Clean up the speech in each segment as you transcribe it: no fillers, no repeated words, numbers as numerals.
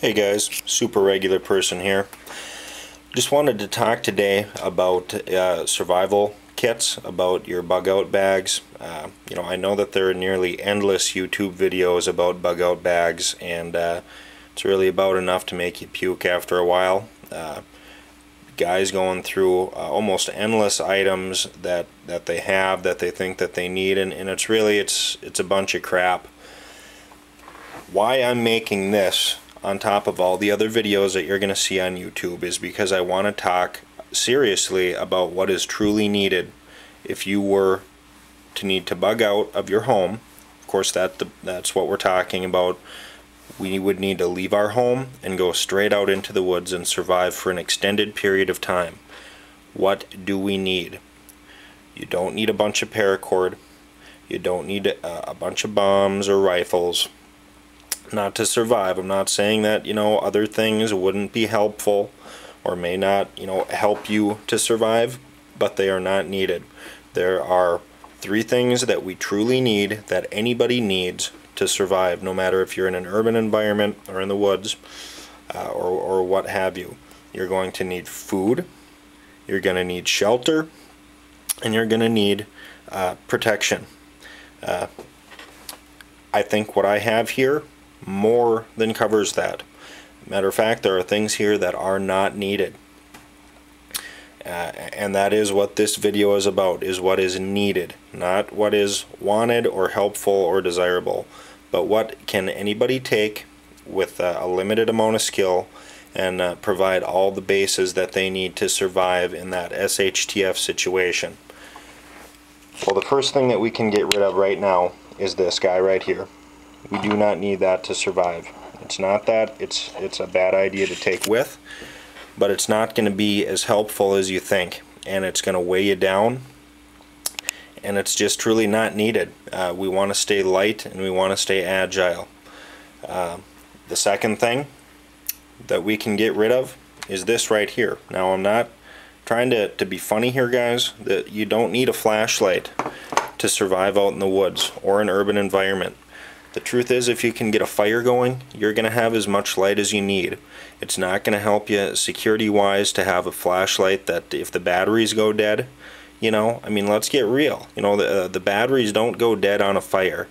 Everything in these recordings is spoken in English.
Hey guys, SuperRegularperson here. Just wanted to talk today about survival kits, about your bug out bags. I know that there are nearly endless YouTube videos about bug out bags, and it's really about enough to make you puke after a while. Guys going through almost endless items that they have, that they think that they need, and it's really it's a bunch of crap. Why I'm making this on top of all the other videos that you're going to see on YouTube is because I want to talk seriously about what is truly needed if you were to need to bug out of your home. Of course, that's what we're talking about. We would need to leave our home and go straight out into the woods and survive for an extended period of time. What do we need? You don't need a bunch of paracord. You don't need a bunch of bombs or rifles. Not to survive. I'm not saying that other things wouldn't be helpful or may not help you to survive, but they are not needed. There are three things that we truly need, that anybody needs to survive, no matter if you're in an urban environment or in the woods or what have you. You're going to need food, you're going to need shelter, and you're going to need protection. I think what I have here more than covers that. Matter of fact, there are things here that are not needed, and that is what this video is about, is what is needed, not what is wanted or helpful or desirable, but what can anybody take with a limited amount of skill and provide all the bases that they need to survive in that SHTF situation. Well, the first thing that we can get rid of right now is this guy right here. We do not need that to survive. It's not that it's a bad idea to take with, but it's not going to be as helpful as you think, and it's going to weigh you down, and it's just truly not needed. We want to stay light and we want to stay agile. The second thing that we can get rid of is this right here. Now, I'm not trying to be funny here, guys. That you don't need a flashlight to survive out in the woods or an urban environment. The truth is, if you can get a fire going, you're going to have as much light as you need. It's not going to help you security-wise to have a flashlight that if the batteries go dead, I mean, let's get real. The batteries don't go dead on a fire.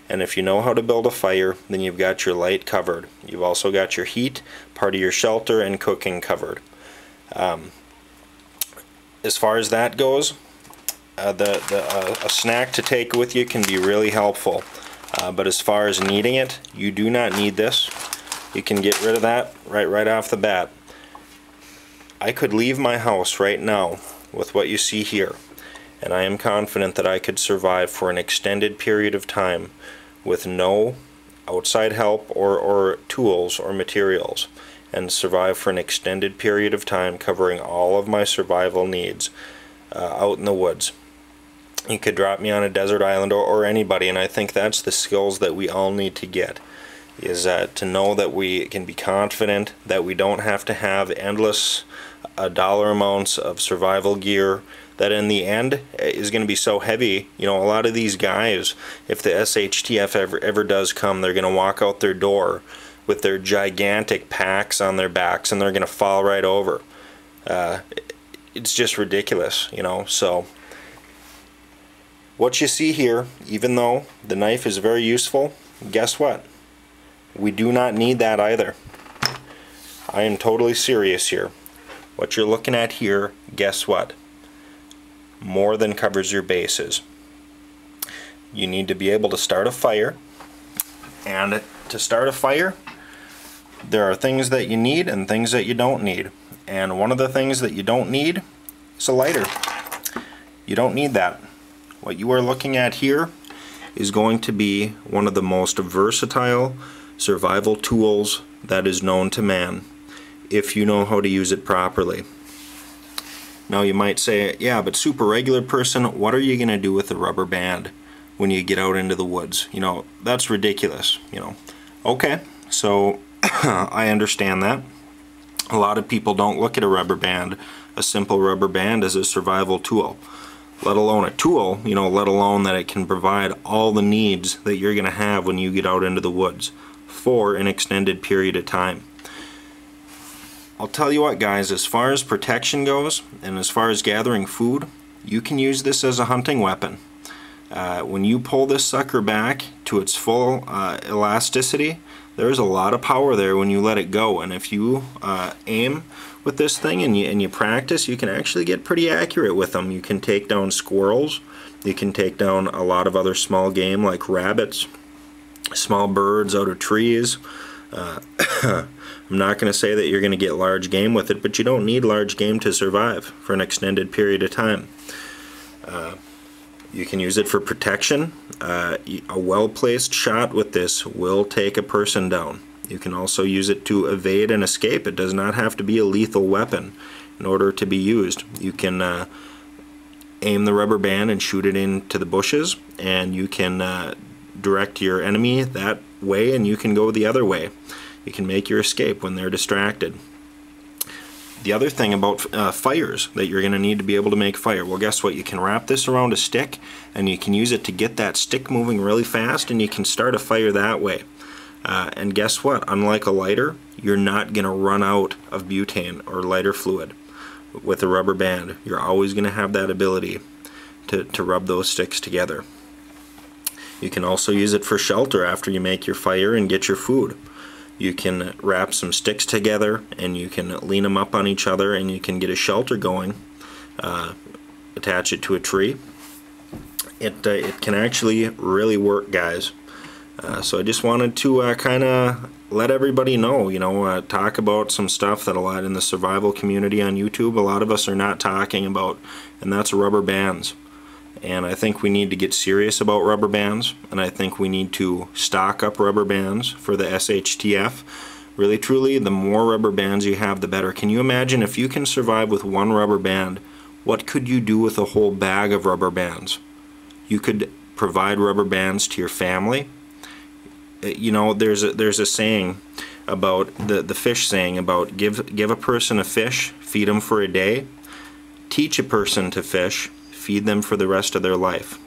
And if you know how to build a fire, then you've got your light covered. You've also got your heat, part of your shelter, and cooking covered. As far as that goes, a snack to take with you can be really helpful. But as far as needing it, you do not need this. You can get rid of that right off the bat. I could leave my house right now with what you see here, and I am confident that I could survive for an extended period of time with no outside help or tools or materials, and survive for an extended period of time covering all of my survival needs out in the woods. You could drop me on a desert island or anybody, and I think that's the skills that we all need to get, is to know that we can be confident that we don't have to have endless dollar amounts of survival gear that in the end is going to be so heavy. A lot of these guys, if the SHTF ever does come, they're going to walk out their door with their gigantic packs on their backs, and they're going to fall right over. It's just ridiculous, so what you see here, even though the knife is very useful, guess what? We do not need that either. I am totally serious here. What you're looking at here, guess what? More than covers your bases. You need to be able to start a fire, and to start a fire, there are things that you need and things that you don't need. And one of the things that you don't need is a lighter. You don't need that. What you are looking at here is going to be one of the most versatile survival tools that is known to man, if you know how to use it properly. Now you might say, yeah, but SuperRegularperson, what are you going to do with a rubber band when you get out into the woods? That's ridiculous. Okay, so I understand that. A lot of people don't look at a rubber band, a simple rubber band, as a survival tool. Let alone a tool, let alone that it can provide all the needs that you're going to have when you get out into the woods for an extended period of time. I'll tell you what, guys, as far as protection goes and as far as gathering food, you can use this as a hunting weapon. When you pull this sucker back to its full elasticity, there's a lot of power there when you let it go, and if you aim with this thing and you practice, you can actually get pretty accurate with them. You can take down squirrels, you can take down a lot of other small game like rabbits, small birds out of trees. I'm not going to say that you're going to get large game with it, but you don't need large game to survive for an extended period of time. You can use it for protection. A well-placed shot with this will take a person down. You can also use it to evade and escape. It does not have to be a lethal weapon in order to be used. You can aim the rubber band and shoot it into the bushes, and you can direct your enemy that way, and you can go the other way. You can make your escape when they're distracted. The other thing about fires that you're going to need to be able to make fire, well, guess what? You can wrap this around a stick and you can use it to get that stick moving really fast, and you can start a fire that way. And guess what? Unlike a lighter, you're not going to run out of butane or lighter fluid with a rubber band. You're always going to have that ability to rub those sticks together. You can also use it for shelter after you make your fire and get your food. You can wrap some sticks together and you can lean them up on each other and you can get a shelter going. Attach it to a tree. It can actually really work, guys. So I just wanted to kind of let everybody know, talk about some stuff that a lot in the survival community on YouTube, a lot of us are not talking about, and that's rubber bands. And I think we need to get serious about rubber bands, and I think we need to stock up rubber bands for the SHTF. Really truly, the more rubber bands you have, the better. Can you imagine if you can survive with one rubber band, what could you do with a whole bag of rubber bands? You could provide rubber bands to your family. There's a saying about the fish saying about give a person a fish, feed them for a day. Teach a person to fish, feed them for the rest of their life.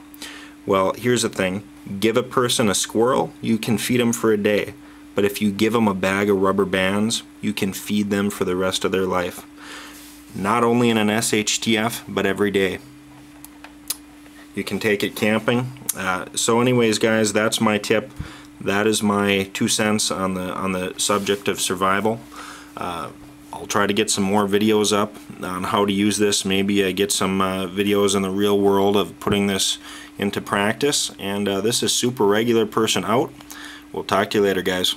Well, here's the thing. Give a person a squirrel, you can feed them for a day. But if you give them a bag of rubber bands, you can feed them for the rest of their life. Not only in an SHTF, but every day. You can take it camping. So anyways, guys, that's my tip. That is my 2 cents on the subject of survival. I'll try to get some more videos up on how to use this. Maybe get some videos in the real world of putting this into practice. And this is SuperRegularperson out. We'll talk to you later, guys.